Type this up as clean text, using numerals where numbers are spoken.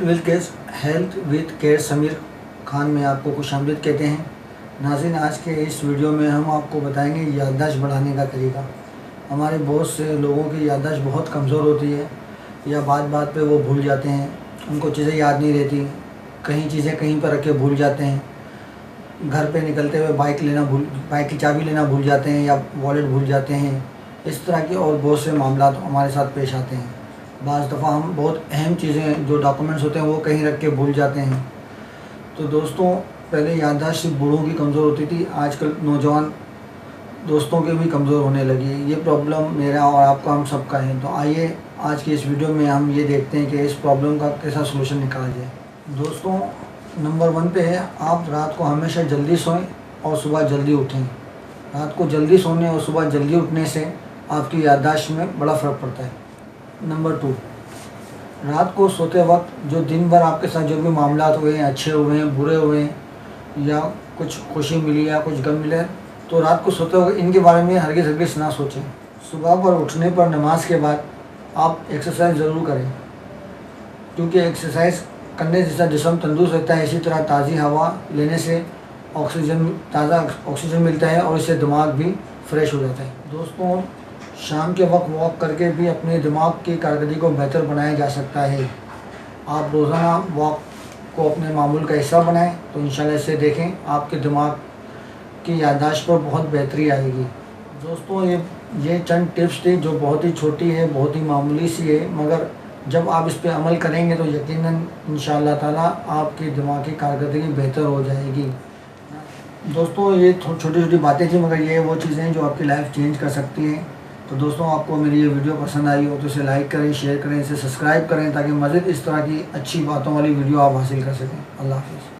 Health with care Sameer Khan में आपको खुशामदीद कहते हैं। नाज़रीन, आज के इस वीडियो में हम आपको बताएंगे याददाश्त बढ़ाने का तरीका। हमारे बहुत से लोगों की याददाश्त बहुत कमज़ोर होती है या बात बात पे वो भूल जाते हैं, उनको चीज़ें याद नहीं रहती, कहीं चीज़ें कहीं पर रख के भूल जाते हैं, घर पे निकलते हुए बाइक की चाबी लेना भूल जाते हैं या वॉलेट भूल जाते हैं। इस तरह के और बहुत से मामला हमारे साथ पेश आते हैं। बाज़ दफ़ा हम बहुत अहम चीज़ें जो डॉक्यूमेंट्स होते हैं वो कहीं रख के भूल जाते हैं। तो दोस्तों, पहले याददाश्त सिर्फ बूढ़ों की कमज़ोर होती थी, आजकल नौजवान दोस्तों की भी कमज़ोर होने लगी है। ये प्रॉब्लम मेरा और आपका, हम सबका है। तो आइए आज की इस वीडियो में हम ये देखते हैं कि इस प्रॉब्लम का कैसा सोल्यूशन निकाला जाए। दोस्तों, नंबर 1 पे है, आप रात को हमेशा जल्दी सोएं और सुबह जल्दी उठें। रात को जल्दी सोने और सुबह जल्दी उठने से आपकी याददाश्त में बड़ा फ़र्क पड़ता है। नंबर 2, रात को सोते वक्त जो दिन भर आपके साथ जो भी मामला हुए हैं, अच्छे हुए हैं, बुरे हुए हैं, या कुछ खुशी मिली या कुछ गम मिले, तो रात को सोते वक्त इनके बारे में हरगिज़ ना सोचें। सुबह पर उठने पर नमाज के बाद आप एक्सरसाइज ज़रूर करें, क्योंकि एक्सरसाइज करने से जैसा जिस्म तंदुरुस्त रहता है, इसी तरह ताज़ी हवा लेने से ताज़ा ऑक्सीजन मिलता है और इससे दिमाग भी फ्रेश हो जाता है। दोस्तों, शाम के वक्त वॉक करके भी अपने दिमाग की कारकर्दगी को बेहतर बनाया जा सकता है। आप रोज़ाना वॉक को अपने मामूल का हिस्सा बनाएं तो इंशाल्लाह इससे देखें आपके दिमाग की याददाश्त पर बहुत बेहतरी आएगी। दोस्तों, ये चंद टिप्स थी जो बहुत ही छोटी है, बहुत ही मामूली सी है, मगर जब आप इस पर अमल करेंगे तो यकीनन इंशाल्लाह ताला आपकी दिमाग की कारकर्दगी बेहतर हो जाएगी। दोस्तों, ये छोटी छोटी बातें थी, मगर ये वो चीज़ें हैं जो आपकी लाइफ चेंज कर सकती हैं। तो दोस्तों, आपको मेरी ये वीडियो पसंद आई हो तो इसे लाइक करें, शेयर करें, इसे सब्सक्राइब करें, ताकि मज़ीद इस तरह की अच्छी बातों वाली वीडियो आप हासिल कर सकें। अल्लाह हाफ़िज़।